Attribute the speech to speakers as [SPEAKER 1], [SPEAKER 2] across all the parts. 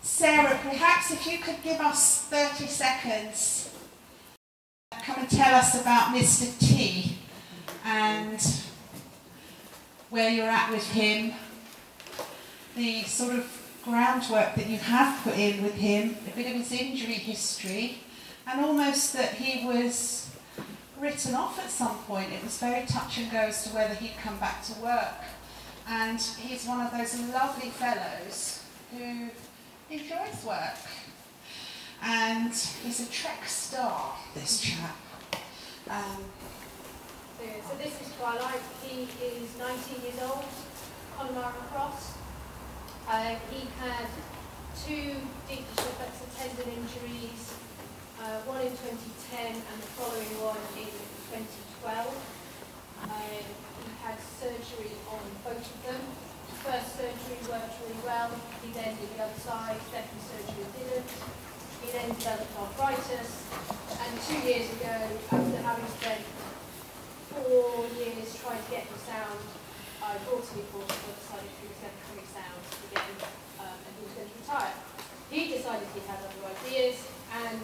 [SPEAKER 1] Sarah, perhaps if you could give us 30 seconds, come and tell us about Mr. T and where you're at with him, the sort of groundwork that you have put in with him, a bit of his injury history, and almost that he was written off at some point. It was very touch and go as to whether he'd come back to work. And he's one of those lovely fellows who enjoys work. And he's a Trek star, this chap.
[SPEAKER 2] So this is Twilight. He is 19 years old, Connemara Cross. He had 2 deep flexor tendon injuries, one in 2010 and the following one in 2012. He had surgery on both of them. First surgery worked really well. He then did the other side. Second surgery didn't. He then developed arthritis. And 2 years ago, after having spent 4 years trying to get him sound, I brought him before I decided he was going to come sound again, and he was going to retire. He decided he had other ideas, and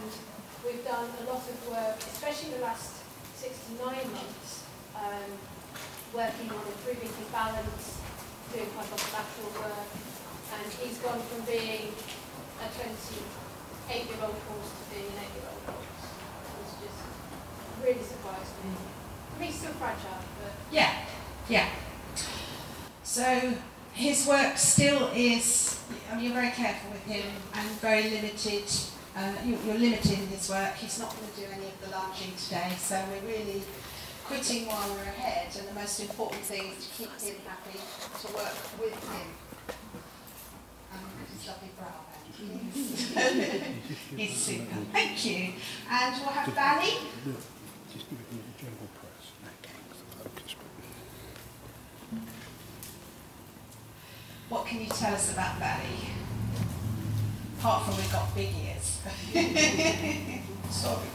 [SPEAKER 2] we've done a lot of work, especially the last 6 to 9 months, working on improving his balance, doing quite a lot of lateral work, and he's gone from being a 28-year-old horse to being an 8-year-old horse. It's just really surprised me. He's still fragile, but...
[SPEAKER 1] Yeah. So his work still is, I mean, you're very careful with him and very limited. You're limited in his work. He's not going to do any of the lunging today, so we're really quitting while we're ahead, and the most important thing is to keep him happy to work with him. His lovely brow band. He's super. Thank you. And we'll have Bally.
[SPEAKER 3] Just give it a gentle press.
[SPEAKER 1] What can you tell us about Bally? Apart from we've got big ears. Sorry.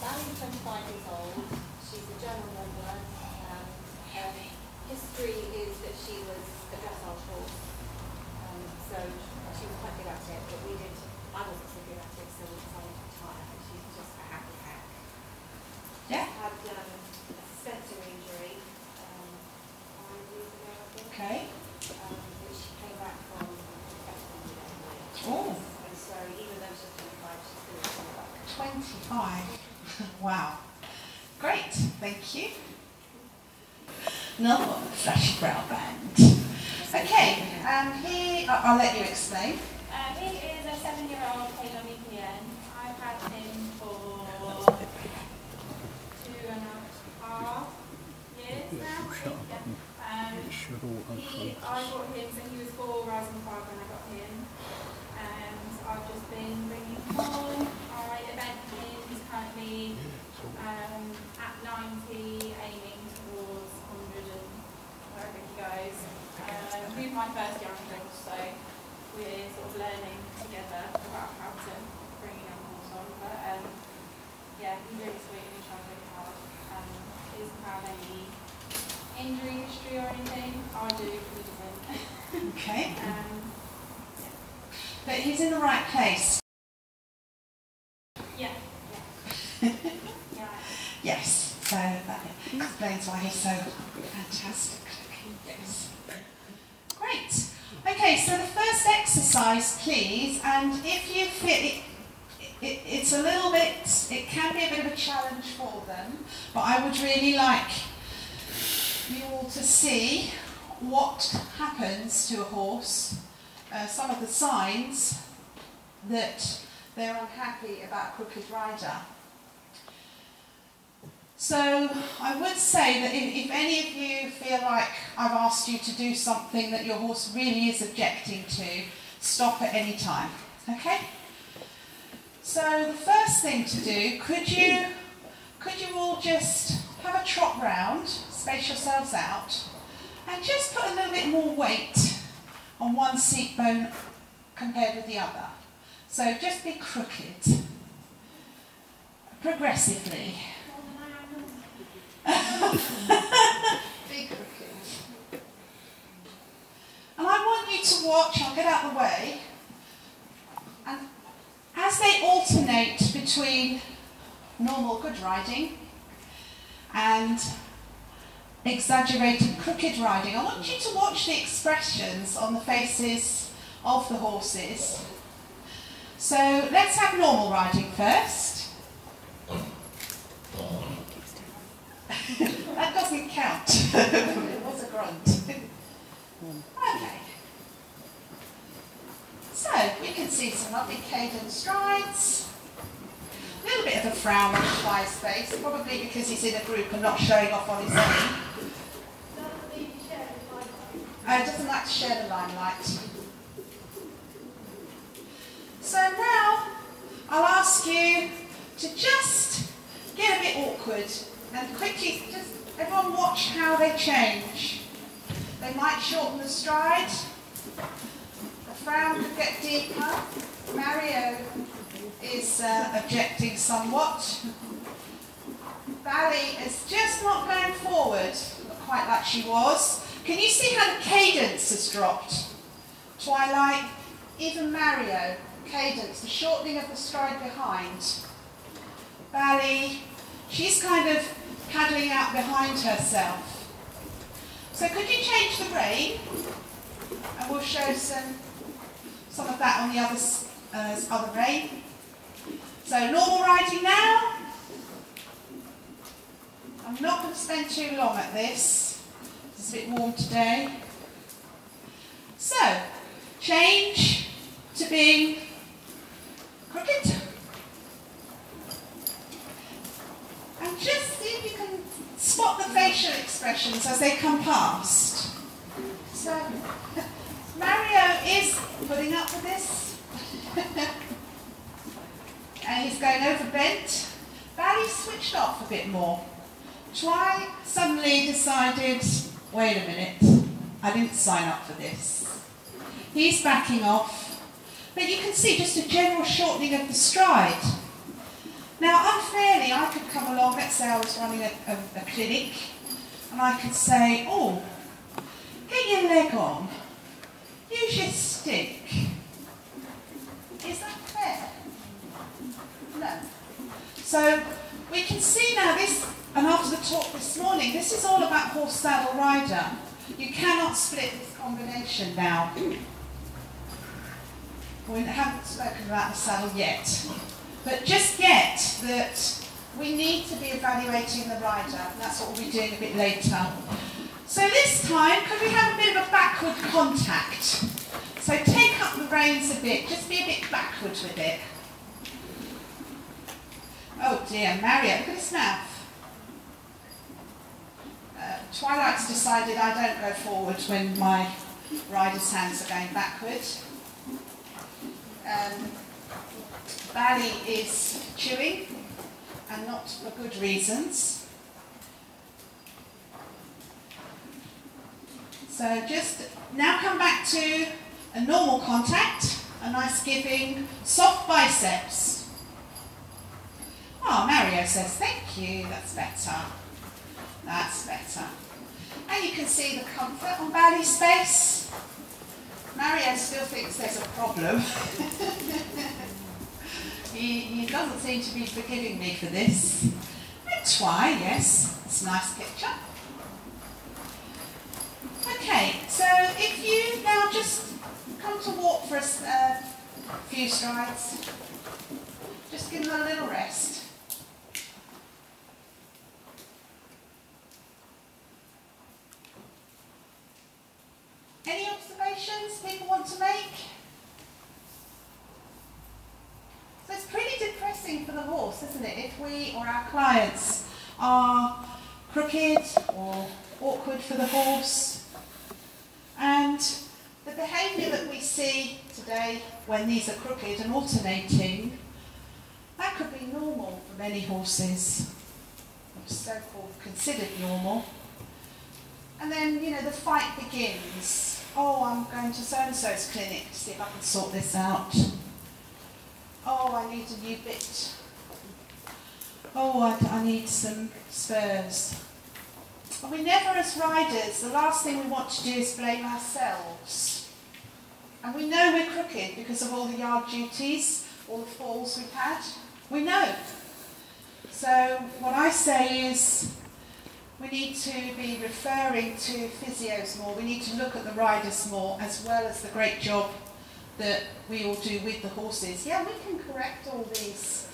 [SPEAKER 4] Bally's 25 years old. She's a general member. Her history is that she was a dressage horse, so she was quite good at it, but I wasn't so good at it, so we decided to retire, and she's just a happy cat.
[SPEAKER 1] Yeah.
[SPEAKER 4] She had a suspensor injury 5 years ago, I think.
[SPEAKER 1] Okay.
[SPEAKER 4] Which she came back from anyway.
[SPEAKER 1] Oh.
[SPEAKER 4] And so even though she's 25, she's still coming back.
[SPEAKER 1] 25. Wow. Great. Thank you. Another one, flashy brow band. Okay. I'll let you explain.
[SPEAKER 5] He is a 7-year-old KWPN. I've had him for 2.5 years now. I bought him, so he was 4 rising 5 when I got him. And I've just been bringing him on. I event him. He's currently at 90, aiming towards 100 and wherever he goes. He's my first young horse, so we're sort of learning together about how to bring a young horse on. But yeah, he's really sweet and he tries really hard. He doesn't have any injury history or anything. I do, he doesn't.
[SPEAKER 1] Okay.
[SPEAKER 5] Yeah.
[SPEAKER 1] But he's in the right place.
[SPEAKER 5] Yeah.
[SPEAKER 1] Yes. So that explains why he's so fantastic looking. Yes. Great. Okay, so the first exercise, please, and if you feel it's a little bit, it can be a bit of a challenge for them, but I would really like you all to see what happens to a horse, some of the signs that they're unhappy about a crooked rider. So I would say that if any of you feel like I've asked you to do something that your horse really is objecting to, stop at any time, okay? So the first thing to do, could you all just have a trot round, space yourselves out, and just put a little bit more weight on one seat bone compared with the other. So just be crooked, progressively. Be crooked. And I want you to watch, I'll get out of the way, as they alternate between normal good riding and exaggerated crooked riding, I want you to watch the expressions on the faces of the horses. So let's have normal riding first. That doesn't count. It was a grunt. Okay. So you can see some lovely cadent strides. A little bit of a frown on Fly's face, probably because he's in a group and not showing off on his own. Doesn't like to share the limelight. So now I'll ask you to just get a bit awkward and quickly just everyone watch how they change. They might shorten the stride. The frown could get deeper. Mario is objecting somewhat. Bally is just not going forward, quite like she was. Can you see how the cadence has dropped? Twilight, even Mario, cadence, the shortening of the stride behind. Bally, she's kind of paddling out behind herself. So could you change the rein? And we'll show some of that on the other rein. So normal riding now. I'm not going to spend too long at this. It's a bit warm today. So, change to being crooked. And just see if you can spot the facial expressions as they come past. So, Mario is putting up with this. And he's going over bent. Bally's switched off a bit more. Twy suddenly decided, wait a minute, I didn't sign up for this. He's backing off. But you can see just a general shortening of the stride. Now, unfairly, I could come along, let's say I was running a clinic, and I could say, oh, get your leg on, use your stick. Is that fair? No. So, we can see now this, and after the talk this morning, this is all about horse saddle rider. You cannot split this combination now. We haven't spoken about the saddle yet. But just get that we need to be evaluating the rider. And that's what we'll be doing a bit later. So this time, could we have a bit of a backward contact? So take up the reins a bit, just be a bit backward with it. Oh dear, Mario, look at his mouth. Twilight's decided I don't go forward when my rider's hands are going backward. Bally is chewing, and not for good reasons. So just now come back to a normal contact, a nice giving, soft biceps. Oh, Mario says, thank you, that's better. That's better. And you can see the comfort on Bally's face. Mario still thinks there's a problem. He doesn't seem to be forgiving me for this. And Twy, yes, it's a nice picture. Okay, so if you now just come to walk for a few strides, just give them a little rest. Any observations people want to make? So it's pretty depressing for the horse, isn't it, if we or our clients are crooked or awkward for the horse. And the behaviour that we see today when these are crooked and alternating, that could be normal for many horses, so-called considered normal. And then, you know, the fight begins. Oh, I'm going to so-and-so's clinic to see if I can sort this out. Oh, I need a new bit. Oh, I need some spurs. But we never, as riders, the last thing we want to do is blame ourselves. And we know we're crooked because of all the yard duties. all the falls we've had? We know. So what I say is we need to be referring to physios more. We need to look at the riders more, as well as the great job that we all do with the horses. Yeah, we can correct all these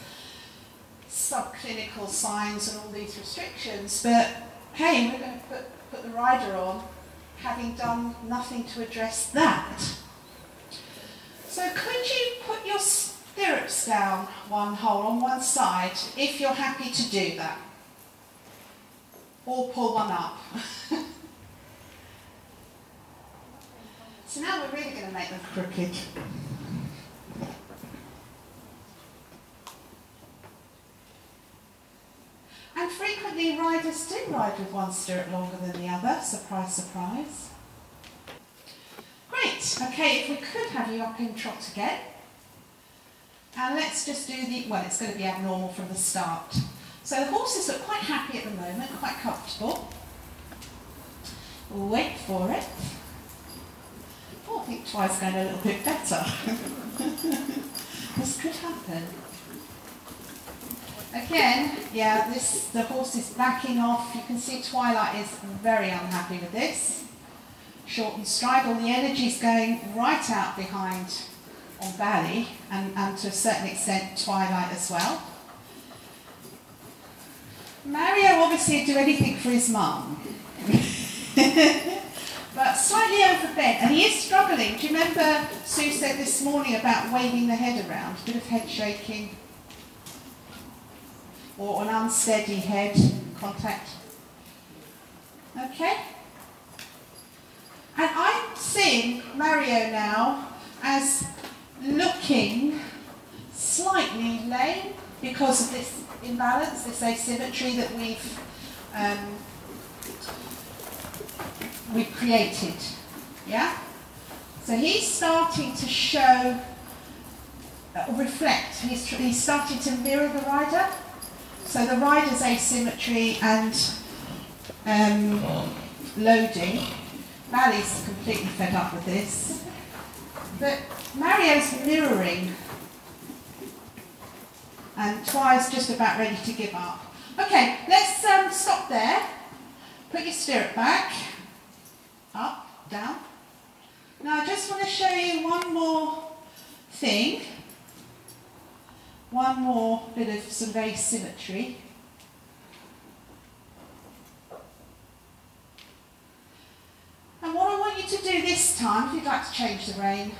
[SPEAKER 1] subclinical signs and all these restrictions, but hey, we're going to put the rider on having done nothing to address that. So could you put your stirrups down one hole on one side if you're happy to do that? Or pull one up. So now we're really going to make them crooked. And frequently riders do ride with one stirrup longer than the other, surprise, surprise. Great, okay, if we could have you up in trot again. And let's just do the, well, it's going to be abnormal from the start. So the horses look quite happy at the moment, quite comfortable. Wait for it. Oh, I think Twi's going a little bit better. This could happen. Again, yeah, the horse is backing off. You can see Twilight is very unhappy with this. Shorten stride, all the energy is going right out behind on Bally, and to a certain extent Twilight as well. Mario obviously would do anything for his mum. But slightly overbent, and he is struggling. Do you remember Sue said this morning about waving the head around? A bit of head shaking. Or an unsteady head contact. Okay? And I'm seeing Mario now as looking slightly lame because of this imbalance, this asymmetry that we've created. Yeah? So he's starting to show, reflect. He's starting to mirror the rider. So the rider's asymmetry and loading. Bally's completely fed up with this. But Mario's mirroring. And Twi's just about ready to give up. Okay, let's stop there. Put your stirrup back. Up, down. Now I just want to show you one more thing. One more bit of sort of asymmetry. And what I want you to do this time, if you'd like to change the rein,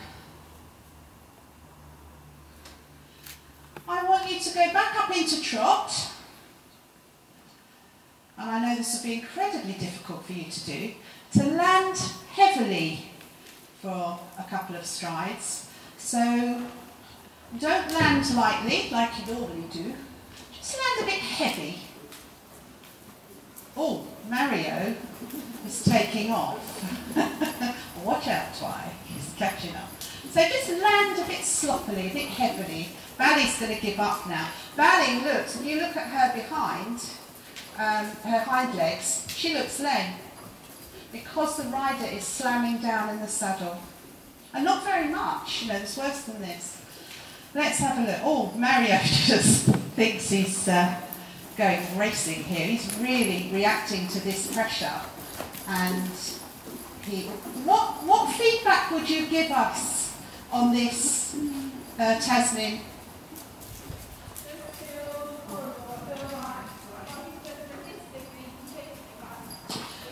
[SPEAKER 1] I want you to go back up into trot. And I know this will be incredibly difficult for you to do, to land heavily for a couple of strides. So don't land lightly, like you normally do. Just land a bit heavy. Oh, Mario is taking off. Watch out, Twi. He's catching up. So just land a bit sloppily, a bit heavily. Bally's going to give up now. Bally looks, if you look at her behind, her hind legs, she looks lame. Because the rider is slamming down in the saddle. And not very much, you know, there's worse than this. Let's have a look. Oh, Mario just thinks he's going racing here. He's really reacting to this pressure. And what feedback would you give us on this, Tasmin?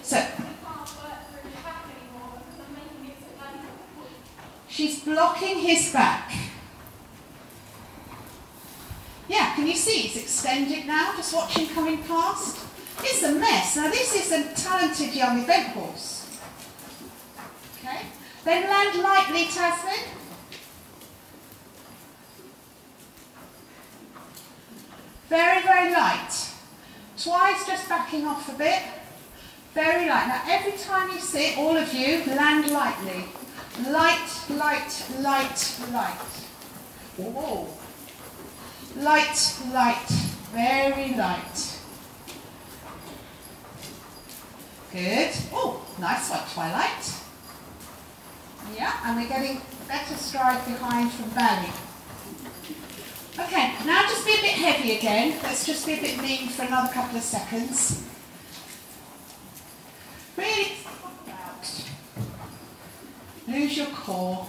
[SPEAKER 1] So, she's blocking his back. Yeah, can you see it's extended now? Just watch him coming past. It's a mess. Now this is a talented young event horse. Okay. Then land lightly, Tasmin. Very, very light. Twi's just backing off a bit. Very light. Now every time you sit, all of you, land lightly. Light, light, light, light. Whoa. Light, light, very light. Good. Oh, nice one, Twilight. Yeah, and we're getting better stride behind from Bally. Okay, now just be a bit heavy again. Let's just be a bit lean for another couple of seconds. Really think about. Lose your core.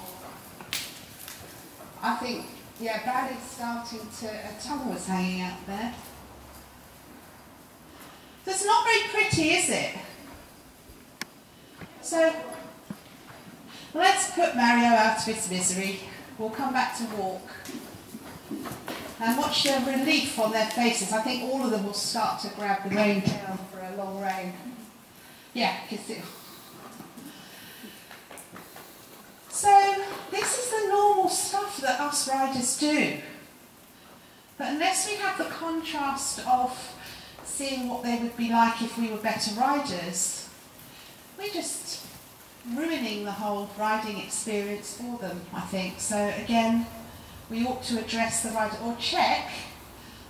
[SPEAKER 1] I think, yeah, belly's starting to, a tongue was hanging out there. So it's not very pretty, is it? So, let's put Mario out of his misery. We'll come back to walk. And watch the relief on their faces. I think all of them will start to grab the rein down for a long rein. Yeah, you can see. So, this is the normal stuff that us riders do. But unless we have the contrast of seeing what they would be like if we were better riders, we're just ruining the whole riding experience for them, I think. So again, we ought to address the rider, or check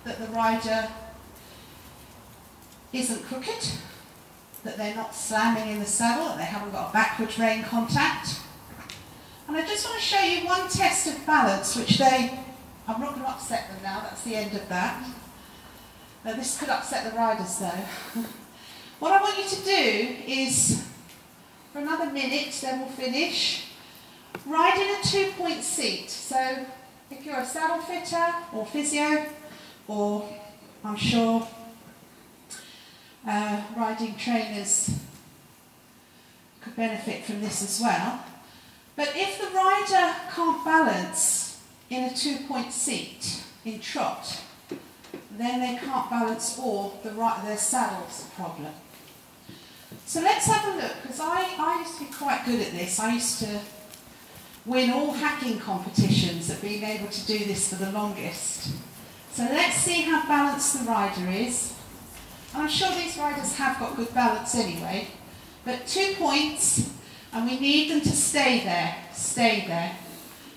[SPEAKER 1] that the rider isn't crooked, that they're not slamming in the saddle, that they haven't got a backward rein contact. And I just want to show you one test of balance, which I'm not going to upset them now, that's the end of that. This could upset the riders though. What I want you to do is, for another minute, then we'll finish, ride in a 2-point seat. So if you're a saddle fitter or physio, or I'm sure riding trainers could benefit from this as well. But if the rider can't balance in a 2-point seat in trot, then they can't balance, or their saddle's a problem. So let's have a look, because I used to be quite good at this. I used to win all hacking competitions at being able to do this for the longest. So let's see how balanced the rider is. And I'm sure these riders have got good balance anyway. But 2 points, and we need them to stay there, stay there,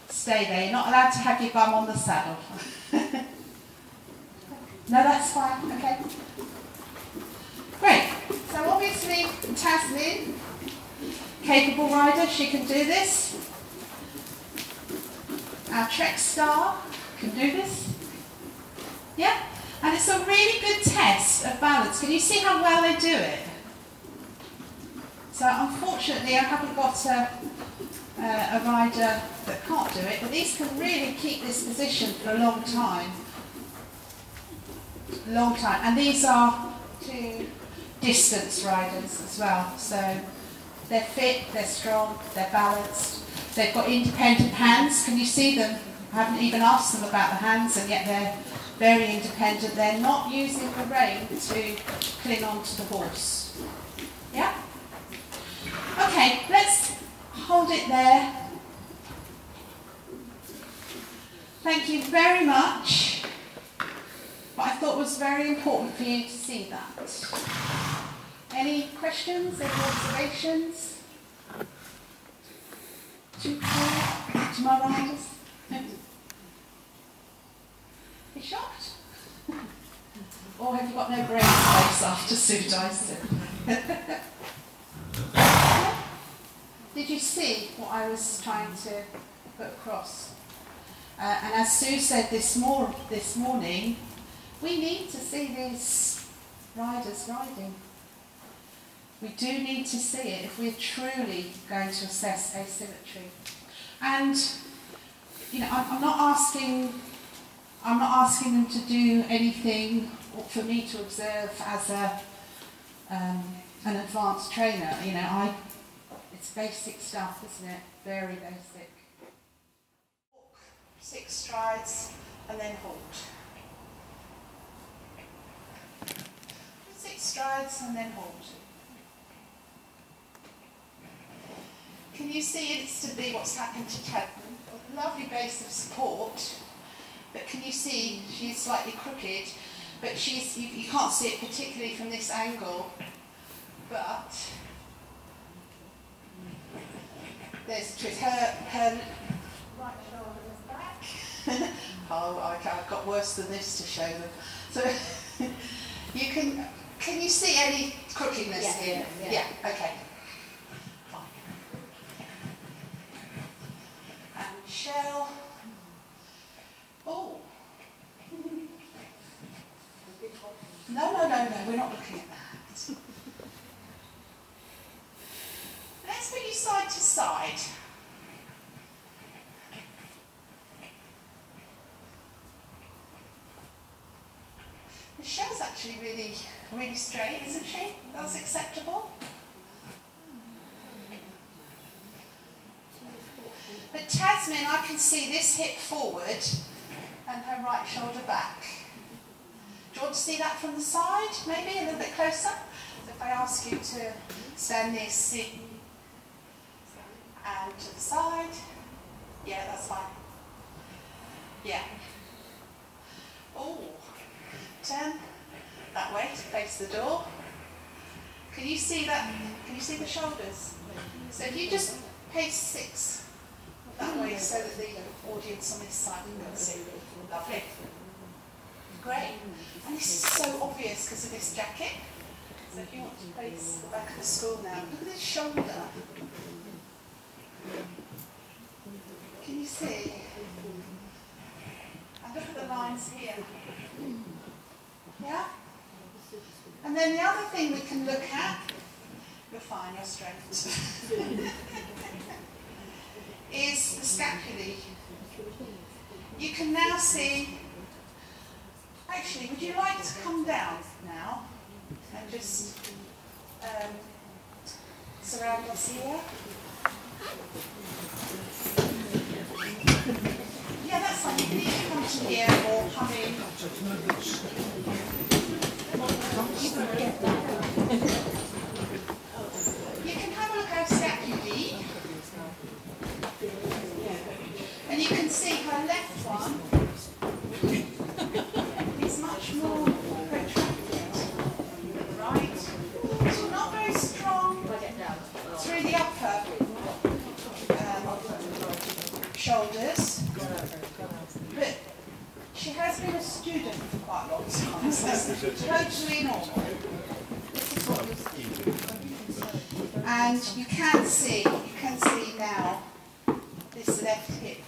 [SPEAKER 1] stay there. You're not allowed to have your bum on the saddle. No, that's fine, okay. Great. So obviously, Tasmin, capable rider, she can do this. Our Trek star can do this. Yeah? And it's a really good test of balance. Can you see how well they do it? So unfortunately, I haven't got a rider that can't do it, but these can really keep this position for a long time. Long time. And these are 2 distance riders as well. So they're fit, they're strong, they're balanced. They've got independent hands. Can you see them? I haven't even asked them about the hands, and yet they're very independent. They're not using the rein to cling on to the horse. Yeah? Okay, let's hold it there. Thank you very much. But I thought it was very important for you to see that. Any questions, any observations? To my riders? You shocked? Or have you got no brain space after Sue Dyson? Did you see what I was trying to put across? And as Sue said this morning, we need to see these riders riding. We do need to see it if we're truly going to assess asymmetry. And you know, I'm not asking them to do anything for me to observe as an advanced trainer. You know, it's basic stuff, isn't it? Very basic. Walk 6 strides and then halt. 6 strides and then halt. Can you see instantly what's happened to Tasmin? Lovely base of support, but can you see she's slightly crooked, but you can't see it particularly from this angle, but there's a twist. Her right shoulder is back. Oh, I've got worse than this to show them. So you can you see any crookedness here? Yeah, okay. Shell. Oh, we're not looking at that. Let's put you side to side. Michelle's actually really straight, isn't she? That's acceptable. But Tasmin, I can see this hip forward and her right shoulder back. Do you want to see that from the side, maybe a little bit closer? So if I ask you to stand near C and to the side, yeah, that's fine. Yeah. Oh, turn that way to face the door. Can you see that? Can you see the shoulders? So if you just pace 6 that way so that the audience on this side can see. Lovely. Great. And this is so obvious because of this jacket. So if you want to face the back of the school now, look at this shoulder. Can you see? And look at the lines here. Yeah? And then the other thing we can look at, you're fine, you're straight, is the scapulae. You can now see, actually, would you like to come down now and just surround us here? Yeah, that's fine. You can either come to here or come in. You can have a look at scapulae. And you can see her left one is much more protracted than the right. She's not very strong through the upper shoulders, but she has been a student for quite a long time, so that's totally normal. This is what you're and you can see now this left hip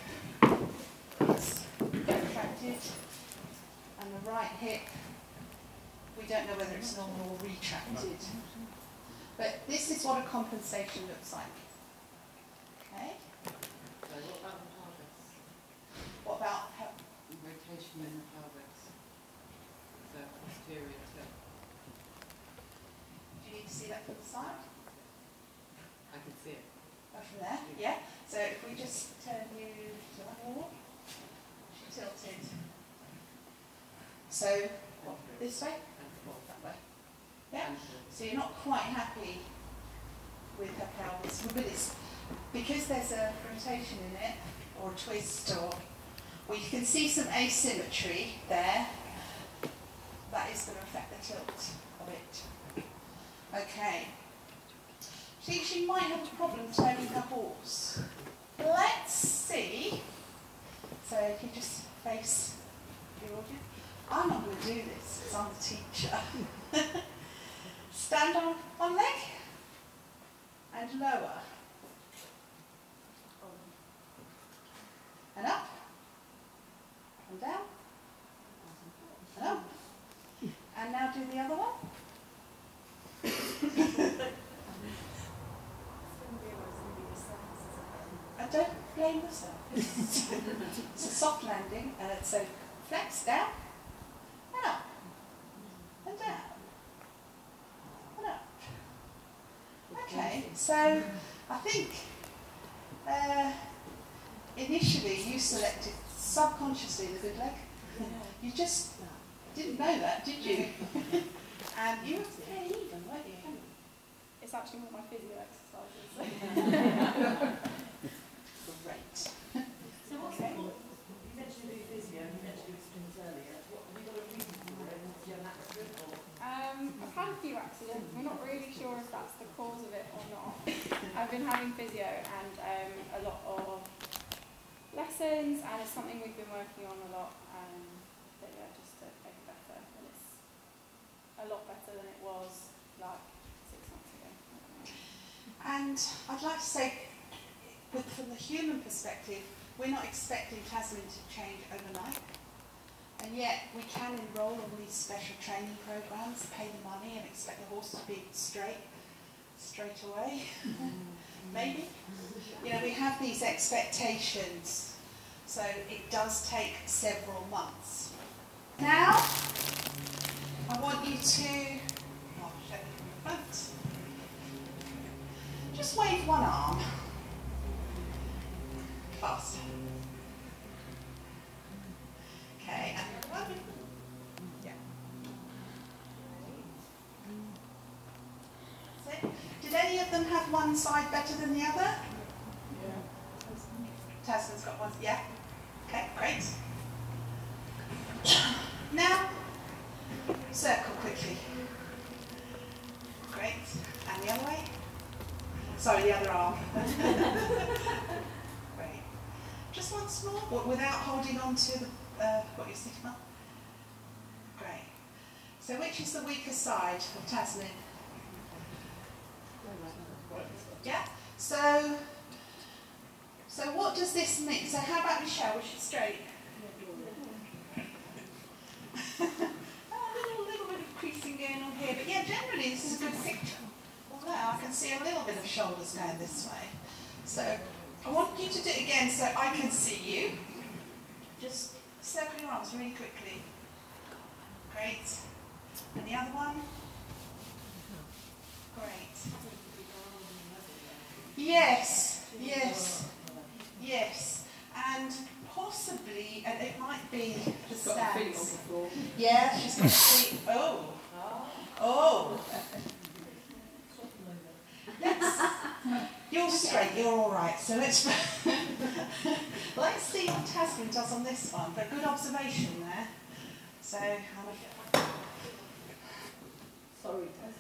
[SPEAKER 1] is protracted, and the right hip, we don't know whether it's normal or retracted. But this is what a compensation looks like. Okay?
[SPEAKER 6] So what about the pelvis?
[SPEAKER 1] What about
[SPEAKER 6] Rotation in the pelvis. So posterior tip.
[SPEAKER 1] do you need to see that from the side?
[SPEAKER 6] I can see it.
[SPEAKER 1] Oh, from there? Yeah. So if we just turn you to that wall, she tilted. So what, this way? That way. Yeah. So you're not quite happy with her pelvis, but it's because there's a rotation in it, or a twist, or well, you can see some asymmetry there. That is going to affect the tilt of it. Okay. I think she might have a problem turning her horse. Let's see. So if you just face the audience. I'm not going to do this because I'm the teacher. Stand on one leg and lower. And up. And down. And up. And now do the other one. I don't blame yourself. It's a soft landing, so flex down, and up, and down, and up. Okay, so I think initially you selected subconsciously the good leg. You just didn't know that, did you? And you were very even, weren't you?
[SPEAKER 5] It's actually one of my physio exercises.
[SPEAKER 1] Great.
[SPEAKER 7] So what's the point? You mentioned doing physio and you mentioned doing spins earlier. What, have you got a reason for it? Do you have an accident or?
[SPEAKER 5] I've had a few accidents. We're not really sure if that's the cause of it or not. I've been having physio and a lot of lessons, and it's something we've been working on a lot. But yeah, just to make it better, and it's a lot better than it was like 6 months ago.
[SPEAKER 1] And I'd like to say, from the human perspective, we're not expecting Tasmin to change overnight. And yet we can enrol all these special training programs, pay the money and expect the horse to be straight away. Maybe. You know, we have these expectations, so it does take several months. Now, I want you to, I'll show you from the front. Just wave one arm. Fast. Okay, and the other one. Yeah. That's it. Did any of them have one side better than the other?
[SPEAKER 7] Yeah.
[SPEAKER 1] Tasman's got one, yeah? Okay, great. Now, circle quickly. Great. And the other way? Sorry, the other arm. Great. Just once more, without holding on to the, what you're sitting on. Great. So which is the weaker side of Tasman? Yeah? So what does this mean? So how about Michelle, which is straight? A little bit of creasing going on here, but yeah, generally this is a good picture. Although I can see a little bit of shoulders going this way. So I want you to do it again so I can see you. Just circle your arms really quickly. Great. And the other one? Great. Yes, yes, yes. And possibly, and it might be the stance. Yeah, she's got feet. Oh. Oh. You're straight, you're all right. So let's see what Tasman does on this one. But good observation there. So,
[SPEAKER 7] Sorry, Tasman.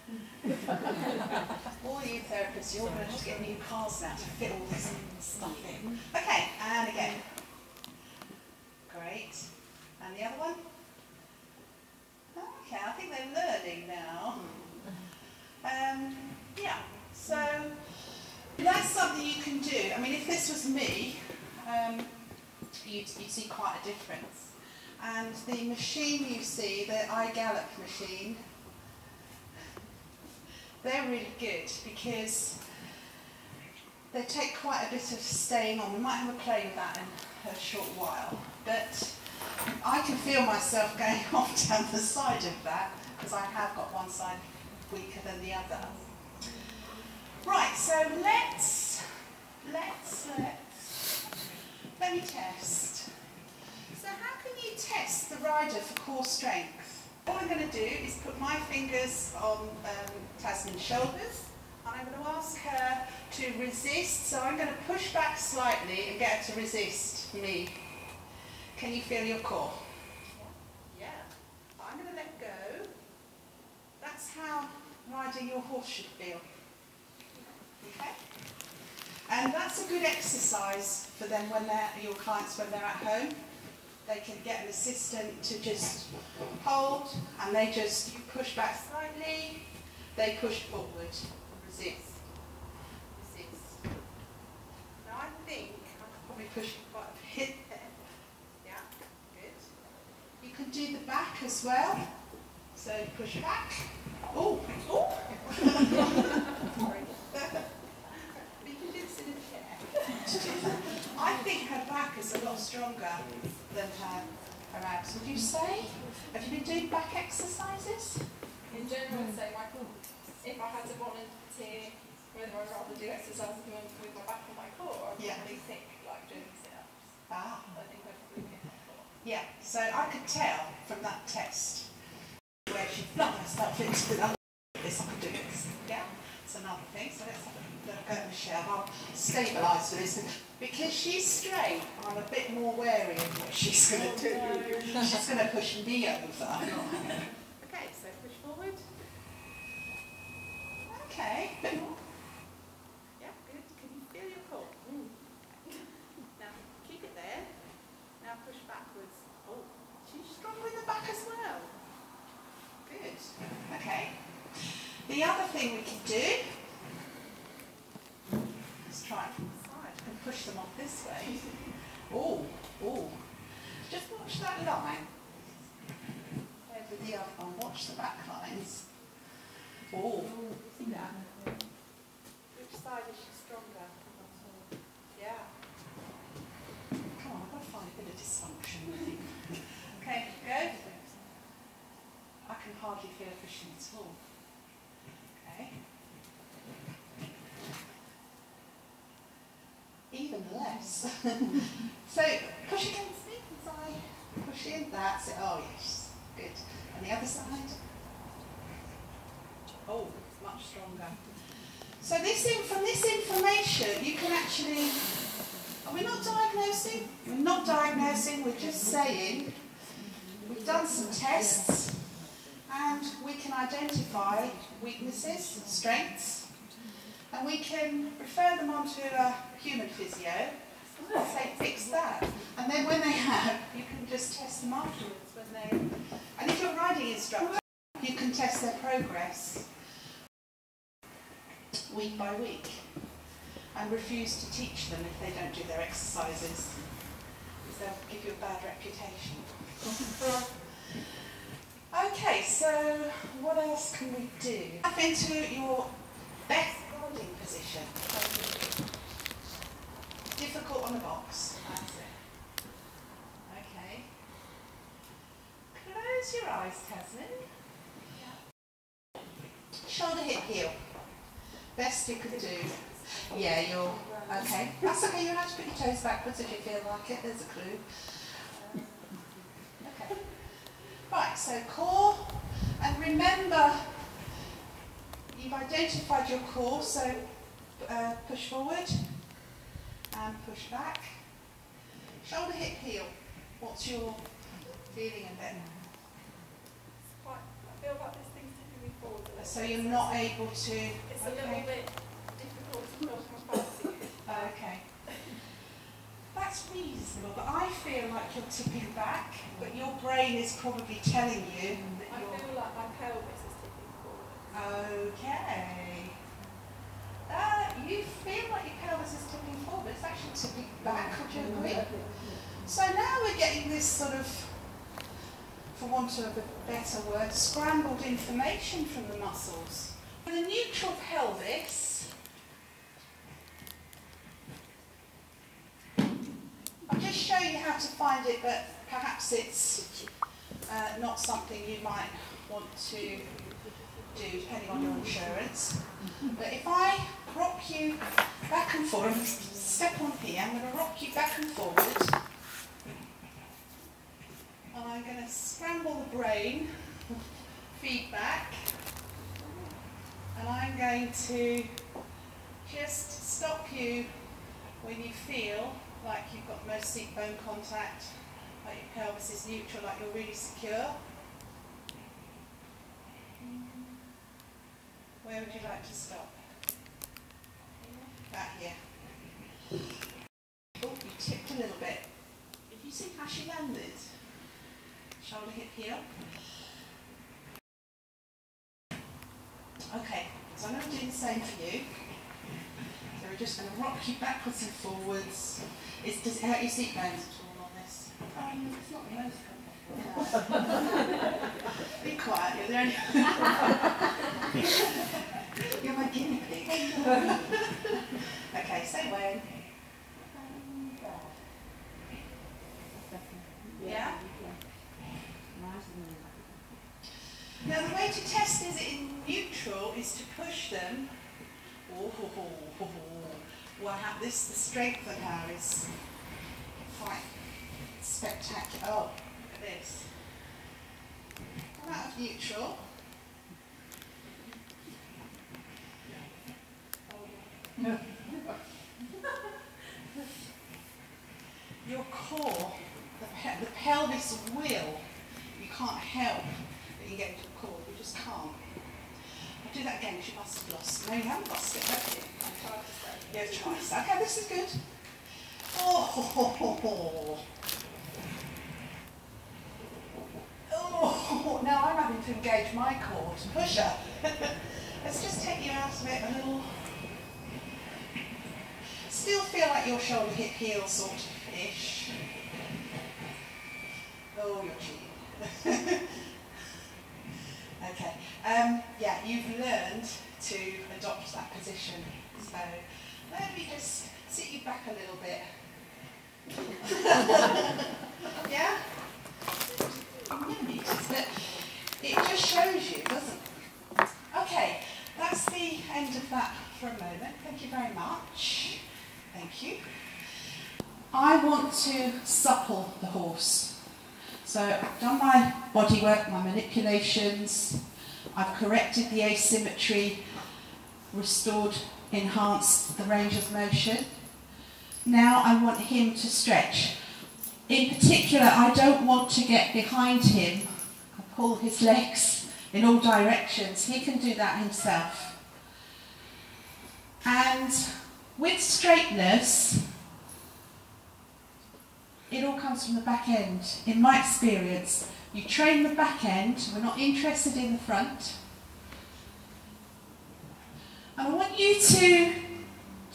[SPEAKER 1] all you therapists, you're going to have to get new cars now to fit all this stuff in. Okay, and again. Great. And the other one? Okay, I think they're learning now. Yeah, so that's something you can do. I mean, if this was me, you'd see quite a difference. And the machine you see, the iGallop machine, they're really good because they take quite a bit of staying on. We might have a play with that in a short while. But I can feel myself going off down the side of that because I have got one side weaker than the other. Right, so let me test. So how can you test the rider for core strength? All I'm going to do is put my fingers on Tasman's shoulders and I'm going to ask her to resist. So I'm going to push back slightly and get her to resist me. Can you feel your core? Yeah. I'm going to let go. That's how riding your horse should feel. Okay? And that's a good exercise for them when they're your clients when they're at home. They can get an assistant to just hold and they just push back slightly, they push forward, resist. Resist. Now I think I'm probably pushing quite a bit there. Yeah, good. You can do the back as well. So push back. Oh, oh. Sorry. You can do this in a chair. I think her back is a lot stronger than her abs. Would you say? Have you been doing back exercises?
[SPEAKER 5] In general, I'd say if I had to volunteer whether I'd rather do exercises with my back or my core, I'd probably think like doing sit-ups.
[SPEAKER 1] Ah.
[SPEAKER 5] I think I'd probably pick my core.
[SPEAKER 1] Yeah, so I could tell from that test where she flung herself into the this, I could do this. Yeah, it's another thing. So let's have a look at Michelle. I'll stabilise for this. Because she's straight, I'm a bit more wary of what she's going to do. No. She's going to push me over. Okay, so push forward. Okay, a bit more. Yeah, good. Can you feel your core? Now, keep it there. Now push backwards. Oh, she's strong with the back as well. Good. Okay. The other thing we can do, let's try it from the side and push them off this way. Oh, oh. Just watch that line. Compared with the other one. Watch the back lines. Oh.
[SPEAKER 4] See that? Which side is she stronger? Yeah.
[SPEAKER 1] Come on, I've got to find a bit of dysfunction. Okay, go. I can hardly feel a cushion at all. Okay. Even less. So, push against me as I push in. That's it. Oh, yes. Good. And the other side. Oh, it's much stronger. So from this information, you can actually... We're not diagnosing. We're not diagnosing. We're just saying we've done some tests and we can identify weaknesses, strengths, and we can refer them on to a human physio and say, fix that. And then when they have, you can just test them afterwards. And if you're a riding instructor, you can test their progress week by week and refuse to teach them if they don't do their exercises, because they'll give you a bad reputation. Okay, so what else can we do? Tap into your best riding position. Difficult on the box. That's it. Okay. Close your eyes, Tasman. Shoulder, hip, heel. Best you could do. Yeah, you're okay. That's okay. You're allowed to put your toes backwards if you feel like it. There's a clue. Okay. Right. So core, and remember, you've identified your core. So push forward and push back. Shoulder, hip, heel. What's your feeling of it?
[SPEAKER 5] I feel like this thing's tipping me forward.
[SPEAKER 1] So you're not able to...
[SPEAKER 5] It's a little bit difficult to feel my fancy.
[SPEAKER 1] Okay. That's reasonable, but I feel like you're tipping back, but your brain is probably telling you that
[SPEAKER 5] I
[SPEAKER 1] you're...
[SPEAKER 5] feel like my pelvis is tipping forward.
[SPEAKER 1] Okay. You feel like your pelvis is tipping forward, but it's actually tipping back, would you agree? So now we're getting this sort of, for want of a better word, scrambled information from the muscles. For the neutral pelvis, I'll just show you how to find it, but perhaps it's not something you might want to do, depending on your insurance. But if I rock you back and forward, step on here, I'm going to rock you back and forward. And I'm going to scramble the brain, feedback, and I'm going to just stop you when you feel like you've got most seat bone contact, like your pelvis is neutral, like you're really secure. Where would you like to stop? Back here. Oh, you tipped a little bit. Did you see how she landed? Shoulder, hip, heel. Okay, so I'm going to do the same for you. So we're just going to rock you backwards and forwards. Does it hurt your seat bones at all on this? It's not the most comfortable. Be quiet, you're the only... You're my guinea pig. Okay, say when. Yeah? Now the way to test is in neutral is to push them. Well, the strength of her is quite spectacular. Oh, look at this. Come out of neutral. Your core, the pelvis will, you can't help that you get into the core, you just can't. I'll do that again because you must have lost. No, you haven't lost it, have you? I tried to say. You've tried to say. Okay, this is good. Now I'm having to engage my core to push her. Let's just take you out of it a little. Still feel like your shoulder, hip, heel sort of ish. Oh, your cheek. Okay. Yeah, you've learned to adopt that position. So let me just sit you back a little bit. Yeah? But it just shows you, doesn't it? Okay, that's the end of that for a moment. Thank you very much. Thank you. I want to supple the horse. So I've done my body work, my manipulations, I've corrected the asymmetry, restored, enhanced the range of motion. Now I want him to stretch. In particular, I don't want to get behind him and pull his legs in all directions. He can do that himself. And with straightness, it all comes from the back end. In my experience, you train the back end, we're not interested in the front. And I want you to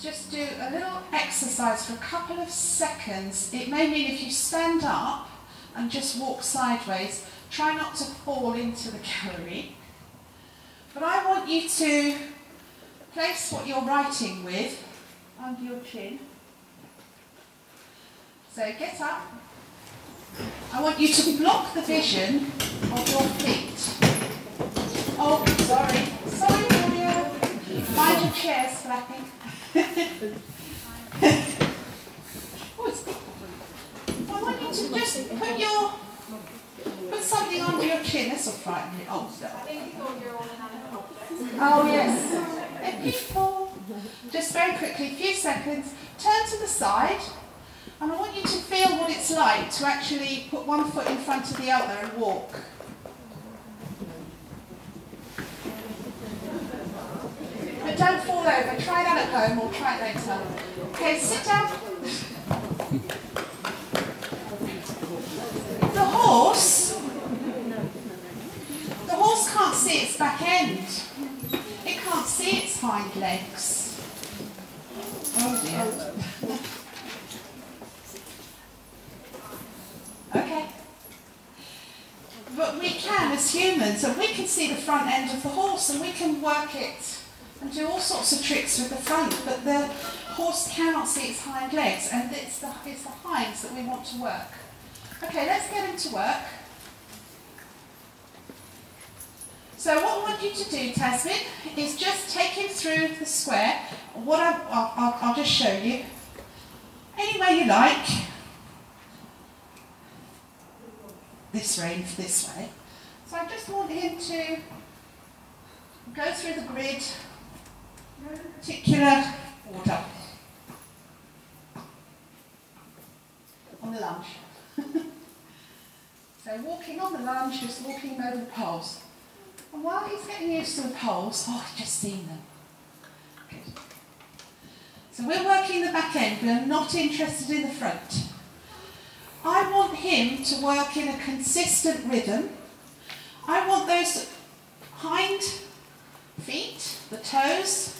[SPEAKER 1] just do a little exercise for a couple of seconds. It may mean if you stand up and just walk sideways, try not to fall into the gallery. But I want you to place what you're writing with under your chin. So get up. I want you to block the vision of your feet. Oh, sorry. Sorry, Julia. Mind your chairs flapping. I want you to just put something under your chin. This will frighten you. Oh,
[SPEAKER 5] I think you thought you were all in an
[SPEAKER 1] oh yes. And people, just very quickly, a few seconds, turn to the side, and I want you to feel what it's like to actually put one foot in front of the other and walk. But don't fall over. Try that at home or try it later. Okay, sit down. The horse can't see its back end. It can't see its hind legs. Oh dear. Okay. But we can, as humans, and we can see the front end of the horse and we can work it and do all sorts of tricks with the front, but the horse cannot see its hind legs, and it's the hinds that we want to work. Okay, let's get him to work. So what I want you to do, Tasmin, is just take him through the square. What I'll just show you. Any way you like. This way. So I just want him to go through the grid, no particular order. On the lunge. So walking on the lunge, just walking over the poles. And while he's getting used to the poles, I've just seen them. Good. So we're working the back end, we're not interested in the front. I want him to work in a consistent rhythm. I want those hind feet, the toes,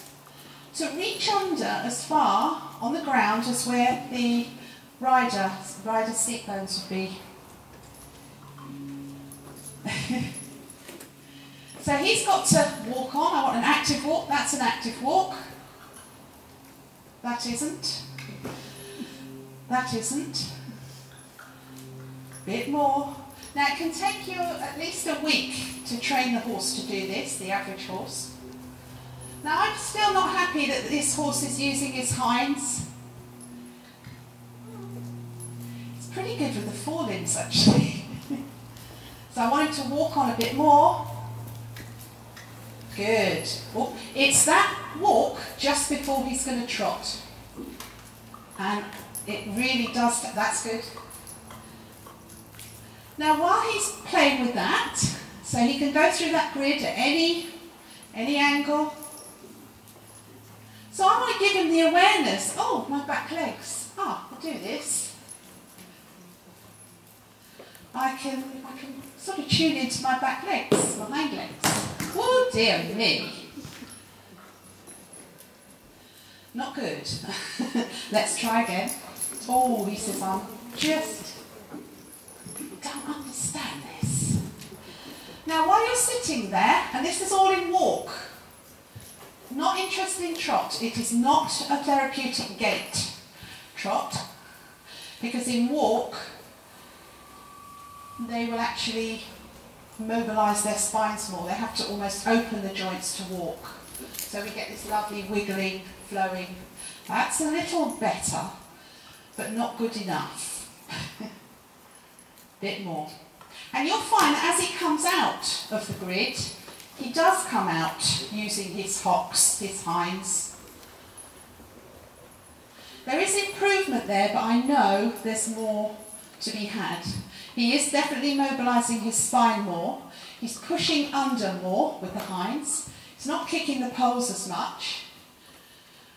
[SPEAKER 1] to reach under as far on the ground as where the rider's seat bones would be. So he's got to walk on. I want an active walk. That's an active walk. That isn't. That isn't. Bit more. Now it can take you at least a week to train the horse to do this, the average horse. Now I'm still not happy that this horse is using his hinds. It's pretty good with the forelimbs actually. So I want him to walk on a bit more. Good. Oh, it's that walk just before he's going to trot. And it really does, that's good. Now while he's playing with that, so he can go through that grid at any angle. So I want to give him the awareness, oh, my back legs, I'll do this. I can sort of tune into my back legs, my hind legs. Oh dear me. Not good. Let's try again. Oh, he says, I don't understand this. Now while you're sitting there, and this is all in walk, not interested in trot, it is not a therapeutic gait trot, because in walk they will actually mobilise their spines more. They have to almost open the joints to walk. So we get this lovely wiggling, flowing. That's a little better, but not good enough. Bit more. And you'll find that as he comes out of the grid, he does come out using his hocks, his hinds. There is improvement there, but I know there's more to be had. He is definitely mobilising his spine more. He's pushing under more with the hinds. He's not kicking the poles as much.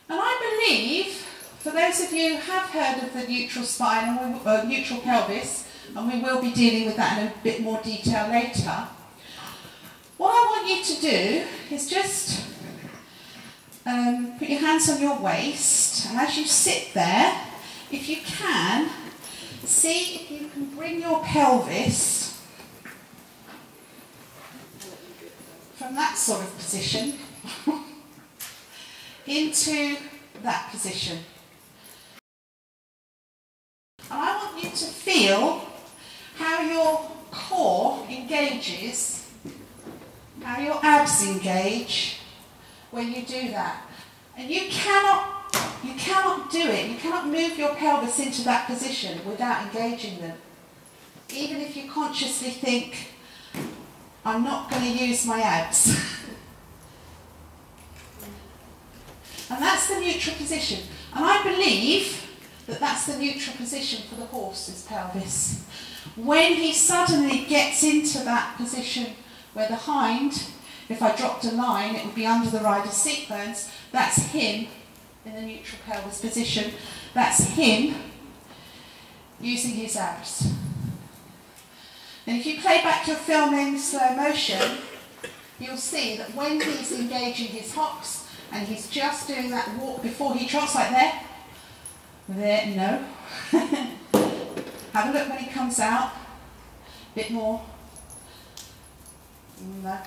[SPEAKER 1] And I believe, for those of you who have heard of the neutral spine, and neutral pelvis, and we will be dealing with that in a bit more detail later, what I want you to do is just put your hands on your waist, and as you sit there, if you can, see if you can bring your pelvis from that sort of position into that position. And I want you to feel how your core engages, how your abs engage when you do that. And you cannot do it. You cannot move your pelvis into that position without engaging them. Even if you consciously think, I'm not going to use my abs. And that's the neutral position. And I believe that that's the neutral position for the horse's pelvis. When he suddenly gets into that position where the hind, if I dropped a line, it would be under the rider's seat bones, that's him in the neutral pelvis position. That's him using his abs. And if you play back your film in slow motion, you'll see that when he's engaging his hocks and he's just doing that walk before he trots like there, no. Have a look when he comes out. Bit more. No.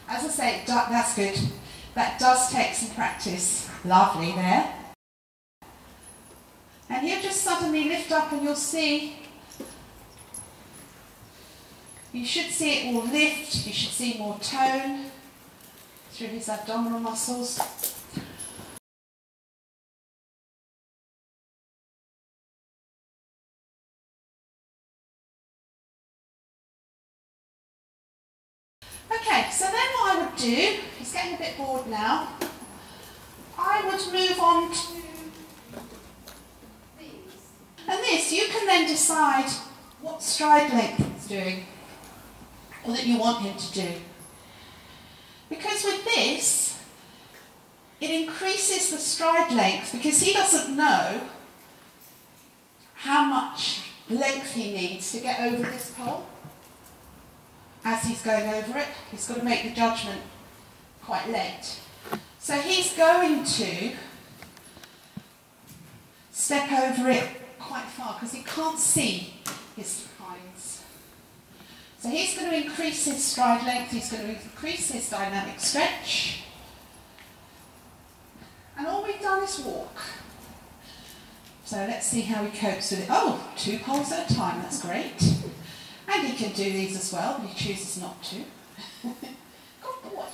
[SPEAKER 1] As I say, that's good. That does take some practice. Lovely there. And he'll just suddenly lift up and you'll see, you should see it will lift, you should see more tone through his abdominal muscles. Okay, so then what I would do, he's getting a bit bored now, I would move on to these. And this, you can then decide what stride length he's doing, or that you want him to do. Because with this, it increases the stride length, because he doesn't know how much length he needs to get over this pole. As he's going over it, he's got to make the judgment quite late. So he's going to step over it quite far because he can't see his hinds. So he's going to increase his stride length, he's going to increase his dynamic stretch. And all we've done is walk. So let's see how he copes with it. Oh, 2 poles at a time, that's great. And he can do these as well, but he chooses not to. Good boy.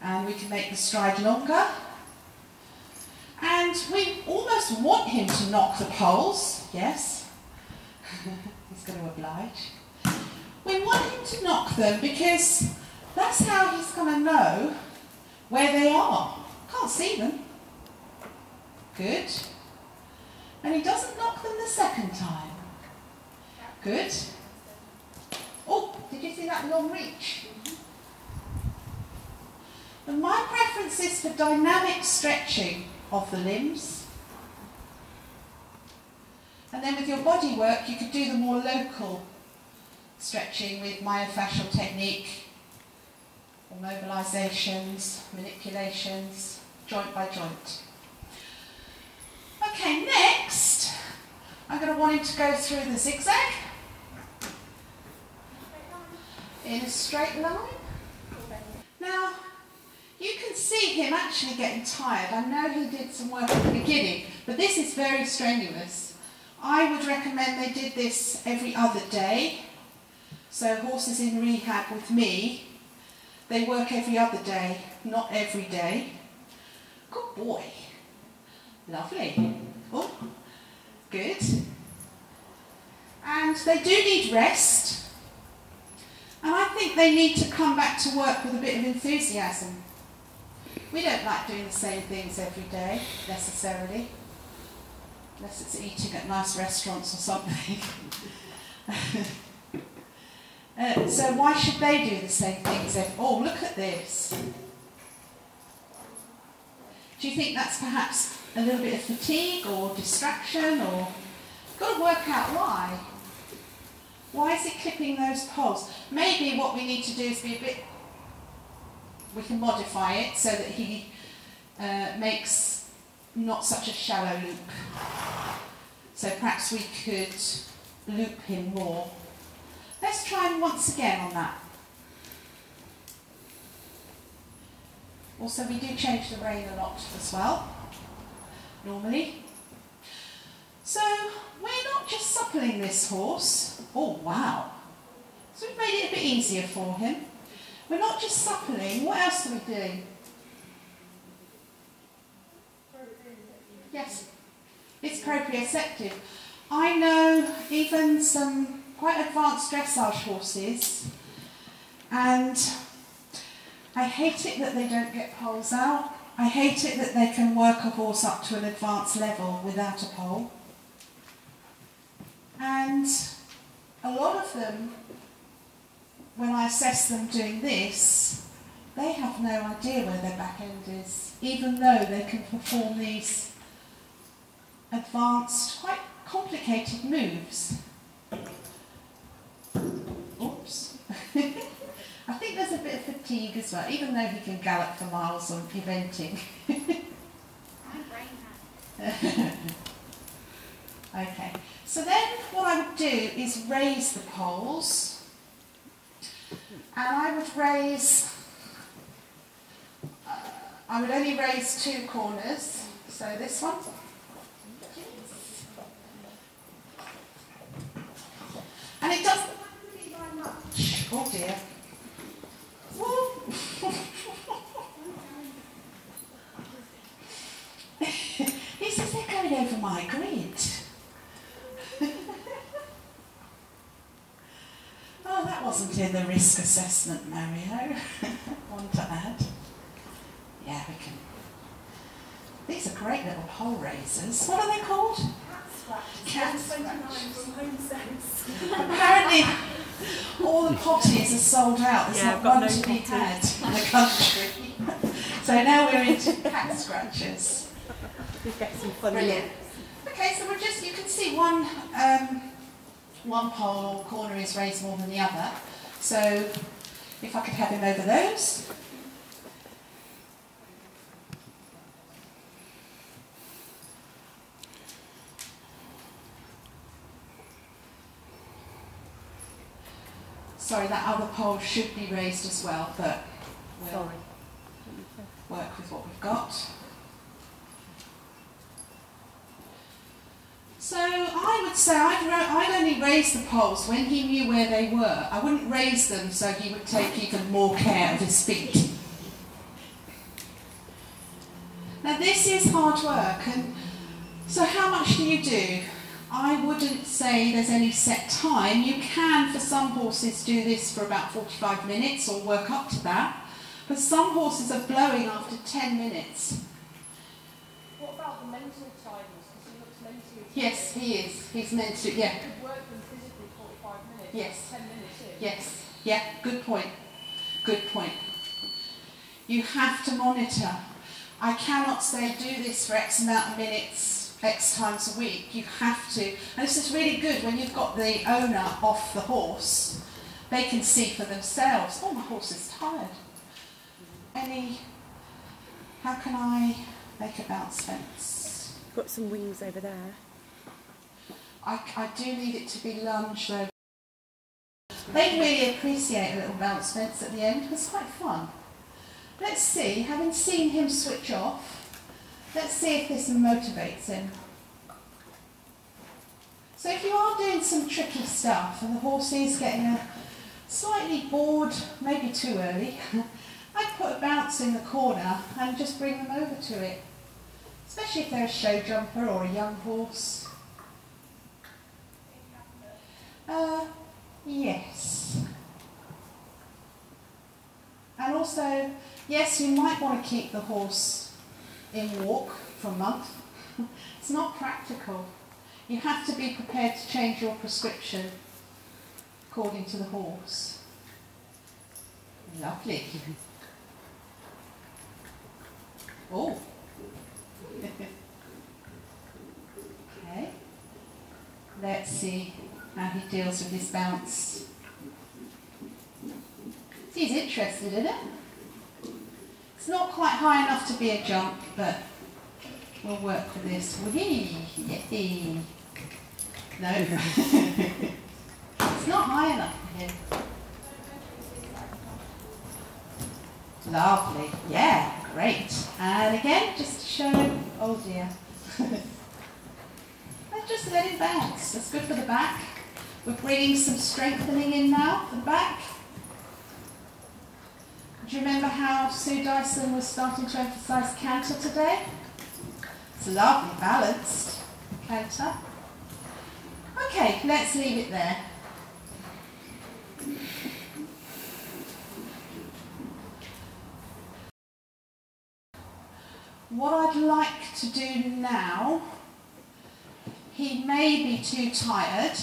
[SPEAKER 1] And we can make the stride longer. And we almost want him to knock the poles. Yes. He's going to oblige. We want him to knock them because that's how he's going to know where they are. Can't see them. Good. And he doesn't knock them the second time. Good. Oh, did you see that long reach? And my preference is for dynamic stretching of the limbs. And then with your body work, you could do the more local stretching with myofascial technique, or mobilisations, manipulations, joint by joint. Okay, next, I'm going to want him to go through the zigzag. in a straight line. Now, you can see him actually getting tired. I know he did some work at the beginning, but this is very strenuous. I would recommend they did this every other day. So horses in rehab with me, they work every other day, not every day. Good boy. Lovely. Oh, good. And they do need rest. And I think they need to come back to work with a bit of enthusiasm. We don't like doing the same things every day, necessarily. Unless it's eating at nice restaurants or something. So why should they do the same things? Oh, look at this. Do you think that's perhaps a little bit of fatigue or distraction, or you've got to work out why? Why is it clipping those poles? Maybe what we need to do is be a bit, we can modify it so that he makes not such a shallow loop. So perhaps we could loop him more. Let's try him once again on that. Also, we do change the rein a lot as well, normally. So, we're not just suppling this horse. Oh, wow. So we've made it a bit easier for him. We're not just suppling. What else are we doing? Yes, it's proprioceptive. I know even some quite advanced dressage horses, and I hate it that they don't get poles out. I hate it that they can work a horse up to an advanced level without a pole. And a lot of them, when I assess them doing this, they have no idea where their back end is, even though they can perform these advanced, quite complicated moves. Oops. I think there's a bit of fatigue as well, even though he can gallop for miles on eventing.
[SPEAKER 2] My brain has.
[SPEAKER 1] Okay, so then what I would do is raise the poles, and I would only raise two corners, so this one. And it doesn't be very much. Oh dear. He says they're going over my grid. Oh, that wasn't in the risk assessment, Mario. One to add. Yeah, we can. These are great little pole raisers. What are they called? Cat scratch. Apparently, all the potties are sold out. There's not one to be had in the country. So now we're into cat scratchers.
[SPEAKER 7] We get some fun.
[SPEAKER 1] Brilliant. Okay, so you can see one pole or corner is raised more than the other. So if I could have him over those. Sorry, that other pole should be raised as well, but we'll work with what we've got. So I would say I'd only raise the poles when he knew where they were. I wouldn't raise them so he would take even more care of his feet. Now this is hard work, and so how much do you do? I wouldn't say there's any set time. You can, for some horses, do this for about 45 minutes or work up to that. But some horses are blowing after 10 minutes.
[SPEAKER 7] What about the mental tiredness? Because he looks mentally.
[SPEAKER 1] Yes, he is. He's meant to, yeah.
[SPEAKER 7] You could work them physically 45 minutes.
[SPEAKER 1] Yes.
[SPEAKER 7] 10 minutes in.
[SPEAKER 1] Yes. Yeah, good point. Good point. You have to monitor. I cannot say do this for X amount of minutes, X times a week. You have to. And this is really good when you've got the owner off the horse. They can see for themselves, oh, my horse is tired. How can I make a bounce fence?
[SPEAKER 8] Got some wings over there.
[SPEAKER 1] I do need it to be lunge though. They really appreciate a little bounce fence at the end. It was quite fun. Let's see, having seen him switch off, let's see if this motivates him. So if you are doing some tricky stuff and the horse is getting slightly bored, maybe too early, I'd put a bounce in the corner and just bring them over to it. Especially if they're a show jumper or a young horse. Yes. And also, yes, you might want to keep the horse in walk for a month. It's not practical. You have to be prepared to change your prescription according to the horse. Lovely. Oh. Okay. Let's see how he deals with his bounce. He's interested in it. It's not quite high enough to be a jump, but we'll work with this. Whee! Yay! No. It's not high enough for him. Lovely. Yeah, great. And again, just to show, oh dear. Let's just let it bounce. That's good for the back. We're bringing some strengthening in now for the back. Do you remember how Sue Dyson was starting to emphasise canter today? It's lovely, balanced canter. Okay, let's leave it there. What I'd like to do now, he may be too tired.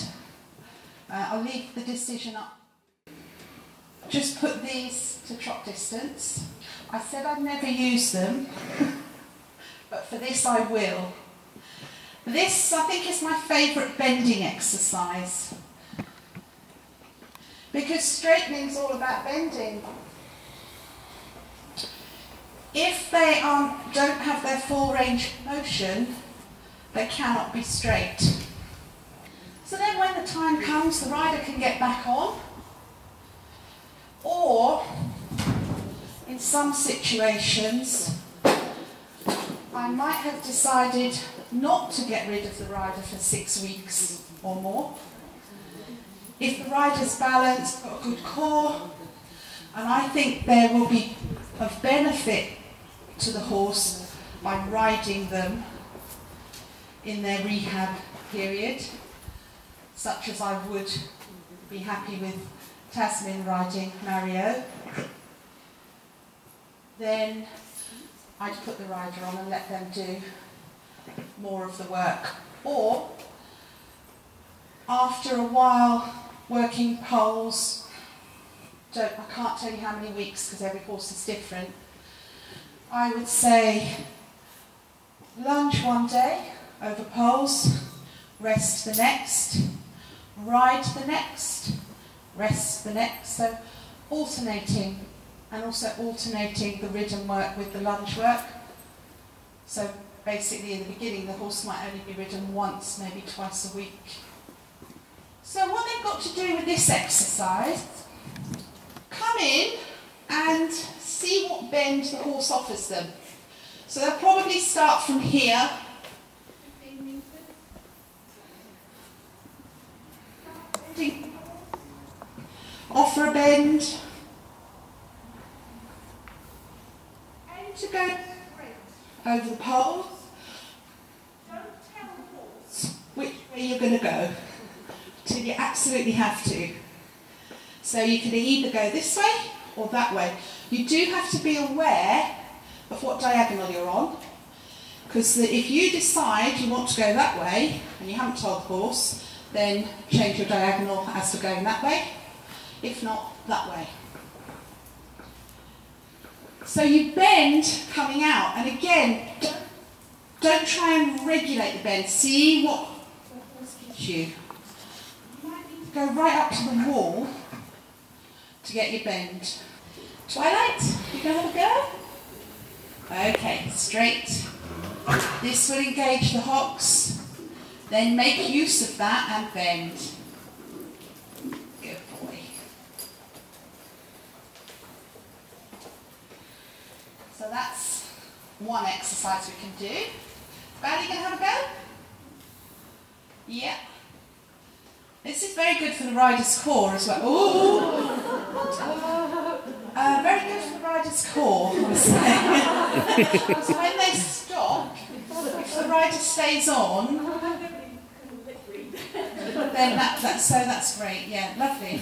[SPEAKER 1] I'll leave the decision up. Just put these to trot distance. I said I'd never use them, but for this I will. This, I think, is my favourite bending exercise, because straightening's all about bending. If they don't have their full range of motion, they cannot be straight. So then when the time comes, the rider can get back on, or in some situations, I might have decided not to get rid of the rider for 6 weeks or more. If the rider's balanced, got a good core, and I think there will be of benefit to the horse by riding them in their rehab period, such as I would be happy with Tasman riding Mario, then I'd put the rider on and let them do more of the work. Or, after a while working poles, I can't tell you how many weeks because every horse is different, I would say lunge one day over poles, rest the next, ride the next, rest the next. So alternating, and also alternating the ridden work with the lunge work. So basically in the beginning the horse might only be ridden once, maybe twice a week. So what they've got to do with this exercise, come in and see what bend the horse offers them. So they'll probably start from here. Offer a bend. And to go over the poles. Don't tell the horse which way you're going to go till you absolutely have to. So you can either go this way or that way. You do have to be aware of what diagonal you're on, because if you decide you want to go that way and you haven't told the horse, then change your diagonal as to going that way, if not that way. So you bend coming out, and again, don't try and regulate the bend. See what the horse gives you. You might need to go right up to the wall to get your bend. Twilight, you going to have a go? Okay, straight. This will engage the hocks. Then make use of that and bend. Good boy. So that's one exercise we can do. Bally, you going to have a go? Yeah. This is very good for the rider's core as well. Ooh. Very good for the rider's core, I was saying. So when they stop, if the rider stays on, then that's great. Yeah, lovely.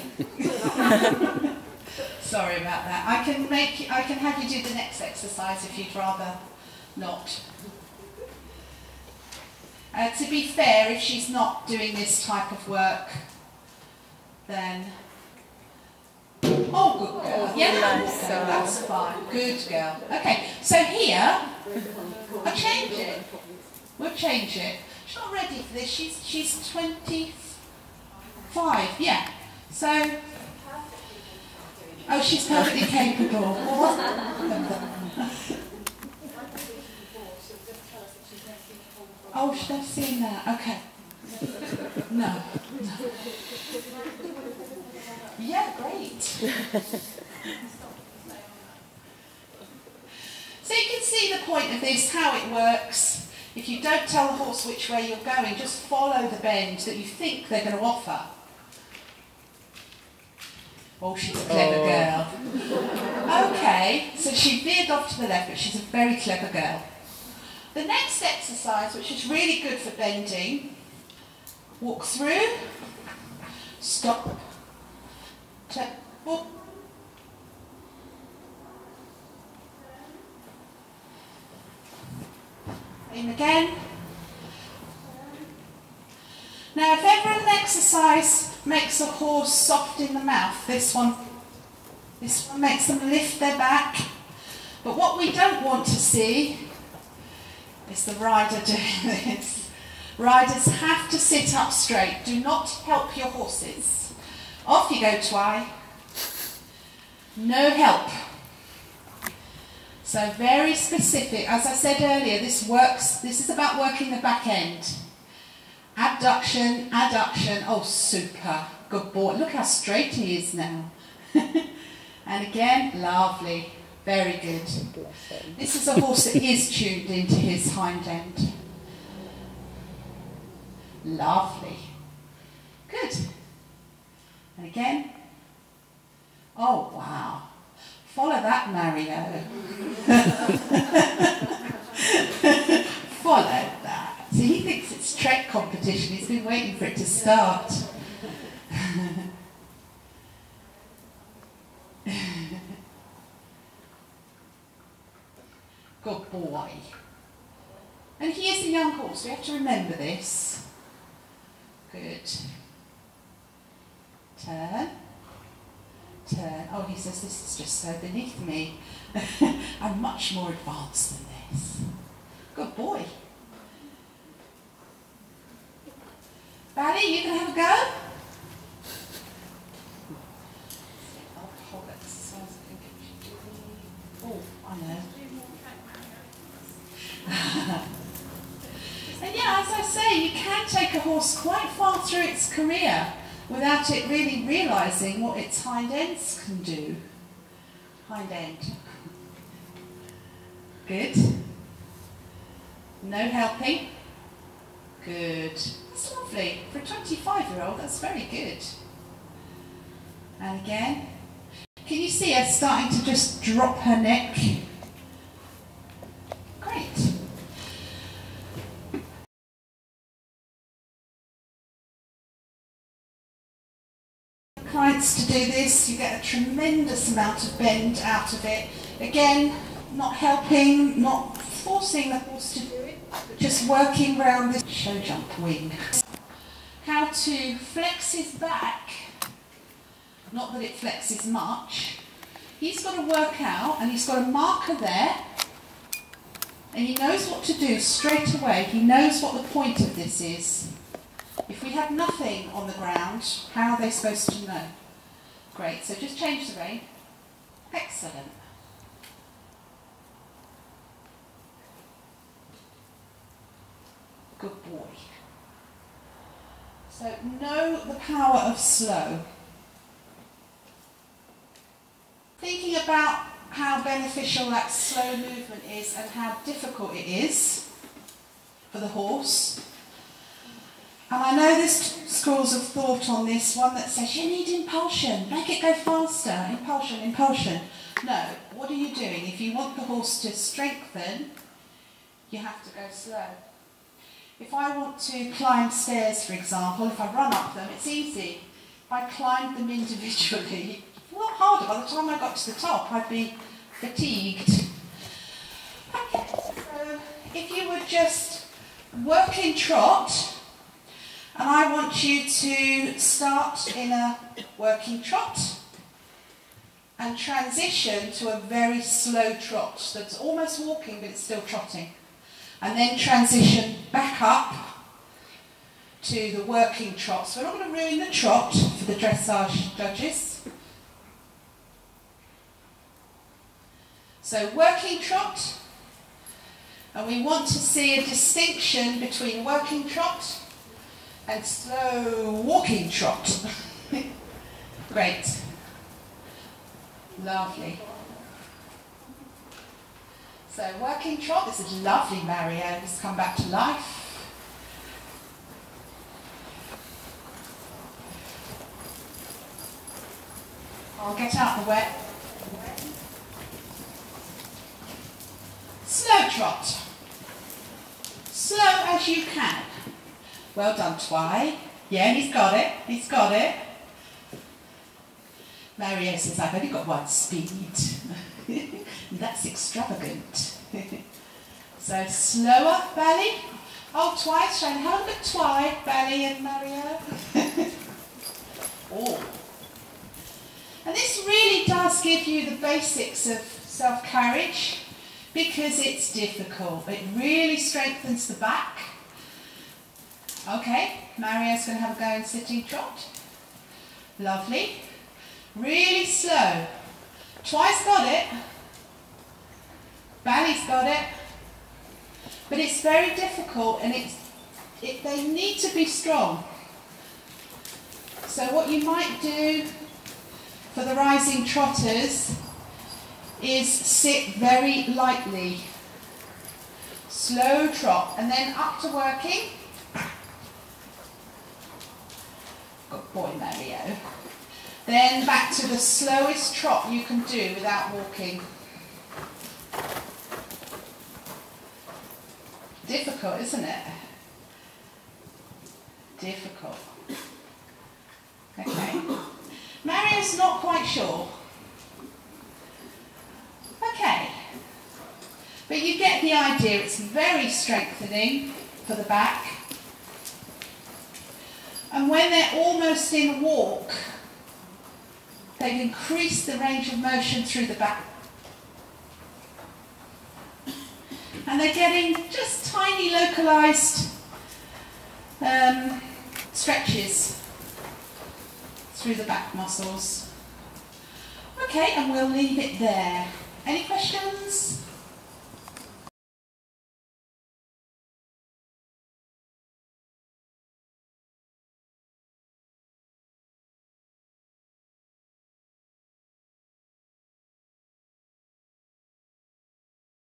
[SPEAKER 1] Sorry about that. I can have you do the next exercise if you'd rather not. To be fair, if she's not doing this type of work, then... Oh, good girl. Yeah, that's fine. Good girl. Okay, so here, I'll change it. We'll change it. She's not ready for this. She's 25, yeah. So... Oh, she's perfectly capable. Oh, should I have seen that? Okay. No. Yeah, great. So you can see the point of this, how it works. If you don't tell the horse which way you're going, just follow the bend that you think they're going to offer. Oh, she's a clever girl. Okay, so she veered off to the left, but she's a very clever girl. The next exercise, which is really good for bending, walk through, stop, check, walk. In again. Now, if ever an exercise makes a horse soft in the mouth, this one makes them lift their back. But what we don't want to see is the rider doing this. Riders have to sit up straight. Do not help your horses. Off you go, Twy. No help. So very specific. As I said earlier, this is about working the back end. Abduction, adduction. Oh, super. Good boy. Look how straight he is now. And again, lovely. Very good. This is a horse that is tuned into his hind end. Lovely. Good. And again. Oh, wow. Follow that, Mario. Follow that. See, he thinks it's trek competition. He's been waiting for it to start. Good boy. And he is a young horse. We have to remember this. Good. Turn. Turn. Oh, he says this is just so beneath me. I'm much more advanced than this. Good boy. Bally, you can have a go? Oh, I know. And yeah, as I say, you can take a horse quite far through its career without it really realising what its hind ends can do. Hind end. Good. No helping. Good. That's lovely. For a 25-year-old, that's very good. And again. Can you see her starting to just drop her neck? Great. Clients to do this, you get a tremendous amount of bend out of it. Again, not helping, not forcing the horse to do it, but just working around this show jump wing. How to flex his back, not that it flexes much. He's got to work out, and he's got a marker there, and he knows what to do straight away. He knows what the point of this is. If we have nothing on the ground, how are they supposed to know? Great, so just change the rein. Excellent. Good boy. So know the power of slow. Thinking about how beneficial that slow movement is and how difficult it is for the horse. And I know there's schools of thought on this one that says you need impulsion, make it go faster, impulsion, impulsion. No, what are you doing? If you want the horse to strengthen, you have to go slow. If I want to climb stairs, for example, if I run up them, it's easy. If I climbed them individually, a lot harder. By the time I got to the top, I'd be fatigued. Okay, so if you would just working trot, and I want you to start in a working trot and transition to a very slow trot that's almost walking but it's still trotting. And then transition back up to the working trot. So we're not going to ruin the trot for the dressage judges. So working trot, and we want to see a distinction between working trot and slow walking trot. Great. Lovely. So working trot, this is lovely, Mario, has come back to life. I'll get out the wet. Slow trot. Slow as you can. Well done, Twy. Yeah, he's got it. He's got it. Mario says, I've only got one speed. That's extravagant. So slower, Bally. Oh, Twy's trying. Have a look at Twy, Bally and Mario. Oh. And this really does give you the basics of self-carriage because it's difficult. It really strengthens the back. Okay, Mario's going to have a go in sitting trot. Lovely. Really slow. Twy's got it. Bally's got it. But it's very difficult and they need to be strong. So what you might do for the rising trotters is sit very lightly. Slow trot and then up to working. Good boy, Mario. Then back to the slowest trot you can do without walking. Difficult, isn't it? Difficult. Okay. Mario's not quite sure. Okay. But you get the idea, it's very strengthening for the back. And when they're almost in walk, they've increased the range of motion through the back. And they're getting just tiny localised stretches through the back muscles. Okay, and we'll leave it there. Any questions?